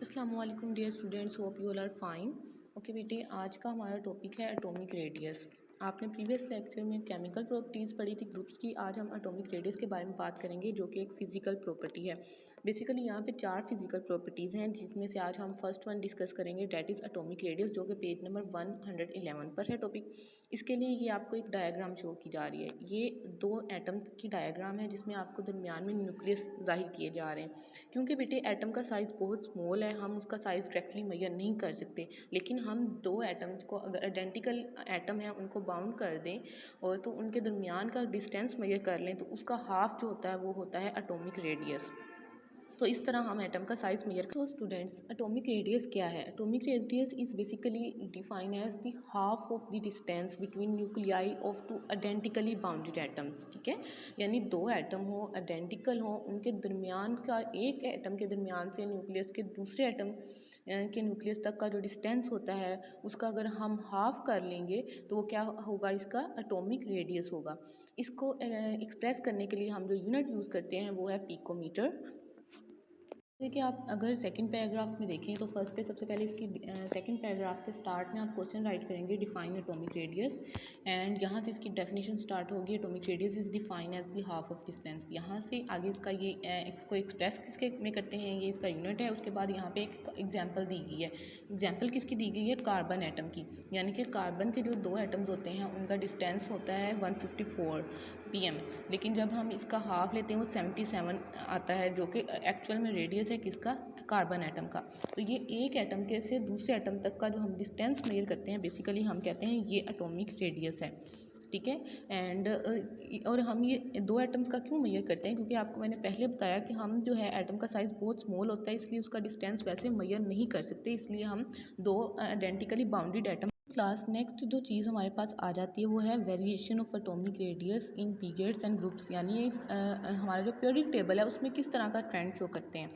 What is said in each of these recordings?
अस्सलाम वालेकुम dear students, hope you all are fine. Okay बेटे, आज का हमारा टॉपिक है एटॉमिक रेडियस। आपने प्रीवियस लेक्चर में केमिकल प्रॉपर्टीज़ पढ़ी थी ग्रुप्स की। आज हम एटॉमिक रेडियस के बारे में बात करेंगे, जो कि एक फ़िज़िकल प्रॉपर्टी है। बेसिकली यहाँ पे 4 फिज़िकल प्रॉपर्टीज़ हैं, जिसमें से आज हम फर्स्ट वन डिस्कस करेंगे, डेट इज़ एटॉमिक रेडियस, जो कि पेज नंबर 111 पर है टॉपिक। इसके लिए ये आपको एक डायग्राम शो की जा रही है। ये 2 एटम की डायग्राम है, जिसमें आपको दरमियान में न्यूक्लियस ज़ाहिर किए जा रहे हैं। क्योंकि बेटे एटम का साइज़ बहुत स्मॉल है, हम उसका साइज़ डायरेक्टली मेजर नहीं कर सकते, लेकिन हम 2 एटम्स को अगर आइडेंटिकल एटम है उनको बाउंड कर दें और तो उनके दरमियान का डिस्टेंस मेजर कर लें, तो उसका हाफ जो होता है वो होता है एटॉमिक रेडियस। तो इस तरह हम एटम का साइज़ मेजर तो स्टूडेंट्स, एटॉमिक रेडियस क्या है? Atomic radius is basically define as the half of the distance between nuclei of two identically bounded atoms. ठीक है, यानी 2 एटम हो, आइडेंटिकल हो, उनके दरमियान का, एक एटम के दरमियान से न्यूक्लियस के दूसरे एटम के न्यूक्लियस तक का जो डिस्टेंस होता है, उसका अगर हम हाफ कर लेंगे तो वो क्या होगा? इसका एटॉमिक रेडियस होगा। इसको एक्सप्रेस करने के लिए हम जो यूनिट यूज़ करते हैं वो है पिकोमीटर। देखिए, आप अगर सेकंड पैराग्राफ में देखें तो फर्स्ट पे सबसे पहले इसकी सेकंड पैराग्राफ के स्टार्ट में आप क्वेश्चन राइट करेंगे, डिफाइन एटॉमिक रेडियस। एंड यहाँ से इसकी डेफिनेशन स्टार्ट होगी, atomic radius is define as the half of distance. यहाँ से आगे इसका ये इसको एक्सप्रेस किसके में करते हैं, ये इसका यूनिट है। उसके बाद यहाँ पे एक एग्जाम्पल दी गई है। एग्जाम्पल किसकी दी गई है? कार्बन एटम की। यानी कि कार्बन के जो 2 एटम्स होते हैं उनका डिस्टेंस होता है 154 pm, लेकिन जब हम इसका हाफ लेते हैं वो 77 आता है, जो कि एक्चुअल में रेडियस है किसका? कार्बन एटम का। तो ये एक एटम के से दूसरे एटम तक का जो हम डिस्टेंस मेजर करते हैं, बेसिकली हम कहते हैं ये एटॉमिक रेडियस है। ठीक है, एंड और हम ये 2 एटम्स का क्यों मेजर करते हैं? क्योंकि आपको मैंने पहले बताया कि हम जो है एटम का साइज़ बहुत स्मॉल होता है, इसलिए उसका डिस्टेंस वैसे मेजर नहीं कर सकते, इसलिए हम 2 identically bounded atom class. Next जो चीज़ हमारे पास आ जाती है वो है variation of atomic radius in periods and groups. यानी हमारा जो पीरियडिक टेबल है उसमें किस तरह का ट्रेंड शो करते हैं।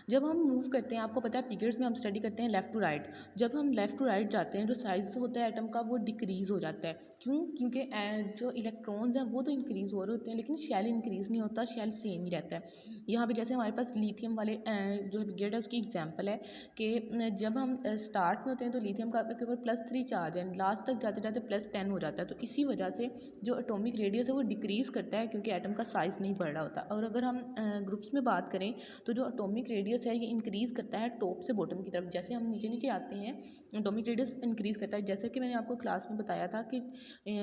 जब हम मूव करते हैं, आपको पता है पीरियड्स में हम स्टडी करते हैं लेफ़्ट टू राइट। जब हम लेफ़्ट टू राइट जाते हैं, जो साइज़ होता है एटम का वो डिक्रीज़ हो जाता है। क्यों? क्योंकि जो इलेक्ट्रॉन्स हैं वो तो इंक्रीज़ हो रहे होते हैं, लेकिन शेल इंक्रीज़ नहीं होता, शेल सेम ही रहता है। यहाँ पे जैसे हमारे पास लिथियम वाले जो पीरियड है उसकी एग्जांपल है कि जब हम स्टार्ट में होते हैं तो लिथियम का के ऊपर +3 चार्ज है, लास्ट तक जाते जाते +10 हो जाता है। तो इसी वजह से जो एटॉमिक रेडियस है वो डिक्रीज़ करता है, क्योंकि एटम का साइज़ नहीं बढ़ रहा होता। और अगर हम ग्रुप्स में बात करें तो जो एटॉमिक रेडियस है ये इंक्रीज़ करता है टॉप से बॉटम की तरफ। जैसे हम नीचे नीचे आते हैं, एटॉमिक रेडियस इंक्रीज़ करता है। जैसे कि मैंने आपको क्लास में बताया था कि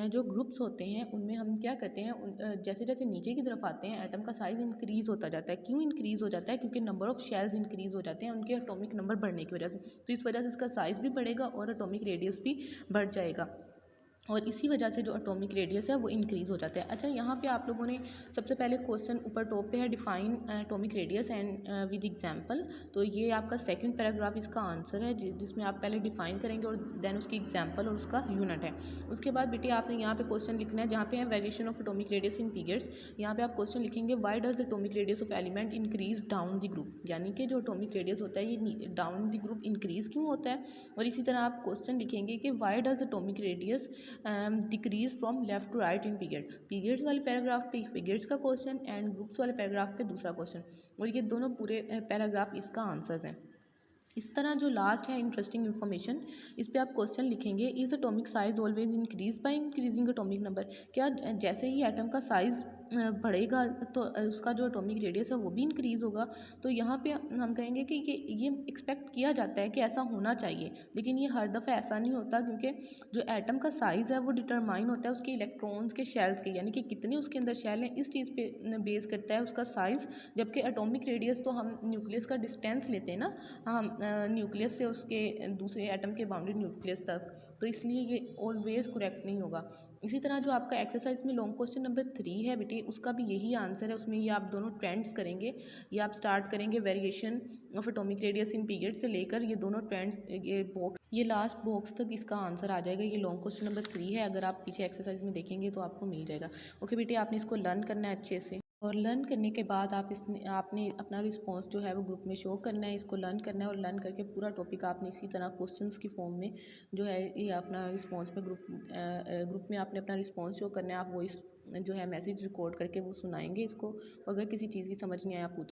जो ग्रुप्स होते हैं उनमें हम क्या करते हैं, जैसे जैसे नीचे की तरफ आते हैं एटम का साइज़ इंक्रीज़ होता जाता है। क्यों इंक्रीज़ हो जाता है? क्योंकि नंबर ऑफ़ शेल्स इंक्रीज़ हो जाते हैं उनके एटॉमिक नंबर बढ़ने की वजह से। तो इस वजह से इसका साइज़ भी बढ़ेगा और एटॉमिक रेडियस भी बढ़ जाएगा, और इसी वजह से जो एटॉमिक रेडियस है वो इंक्रीज़ हो जाता है। अच्छा, यहाँ पे आप लोगों ने सबसे पहले क्वेश्चन ऊपर टॉप पे है, define atomic radius and with example. तो ये आपका सेकंड पैराग्राफ इसका आंसर है, जिसमें आप पहले डिफाइन करेंगे और देन उसकी एग्जांपल और उसका यूनिट है। उसके बाद बेटे आपने यहाँ पे क्वेश्चन लिखना है, जहाँ पे है variation of atomic radius in periods. यहाँ पे आप क्वेश्चन लिखेंगे, why does the atomic radius of element increase down the group. यानी कि जो एटॉमिक रेडियस होता है ये डाउन द ग्रुप इंक्रीज़ क्यों होता है। और इसी तरह आप क्वेश्चन लिखेंगे कि why does atomic radius decrease from left to right in period. Periods वाले पैराग्राफ पे पीरियड्स का क्वेश्चन एंड ग्रुप्स वाले पैराग्राफ पे दूसरा क्वेश्चन, और ये दोनों पूरे पैराग्राफ इसका आंसर्स हैं। इस तरह जो लास्ट है इंटरेस्टिंग इन्फॉर्मेशन, इस पे आप क्वेश्चन लिखेंगे, is atomic size always increase by increasing atomic number. क्या जैसे ही एटम का साइज़ बढ़ेगा तो उसका जो एटॉमिक रेडियस है वो भी इंक्रीज़ होगा। तो यहाँ पे हम कहेंगे कि ये एक्सपेक्ट किया जाता है कि ऐसा होना चाहिए, लेकिन ये हर दफ़ा ऐसा नहीं होता, क्योंकि जो एटम का साइज़ है वो डिटरमाइन होता है उसके इलेक्ट्रॉन्स के शेल्स के, यानी कि कितने उसके अंदर शेल हैं, इस चीज़ पे बेस करता है उसका साइज़। जबकि एटॉमिक रेडियस तो हम न्यूक्लियस का डिस्टेंस लेते हैं ना, हम न्यूक्लियस से उसके दूसरे एटम के बाउंडेड न्यूक्लियस तक, तो इसलिए ये ऑलवेज़ करेक्ट नहीं होगा। इसी तरह जो आपका एक्सरसाइज में लॉन्ग क्वेश्चन नंबर 3 है बेटे, उसका भी यही आंसर है। उसमें ये आप दोनों ट्रेंड्स करेंगे, ये आप स्टार्ट करेंगे variation of atomic radius in period से लेकर ये दोनों ट्रेंड्स, ये बॉक्स, ये लास्ट बॉक्स तक इसका आंसर आ जाएगा। ये लॉन्ग क्वेश्चन नंबर 3 है, अगर आप पीछे एक्सरसाइज में देखेंगे तो आपको मिल जाएगा। ओके बेटे, आपने इसको लर्न करना है अच्छे से, और लर्न करने के बाद आपने अपना रिस्पॉन्स जो है वो ग्रुप में शो करना है। इसको लर्न करना है और लर्न करके पूरा टॉपिक आपने इसी तरह क्वेश्चंस की फॉर्म में जो है ये अपना रिस्पॉन्स में ग्रुप में आपने अपना रिस्पॉन्स शो करना है। आप वॉइस जो है मैसेज रिकॉर्ड करके वो सुनाएंगे इसको। अगर किसी चीज़ की समझ नहीं आया आप पूछ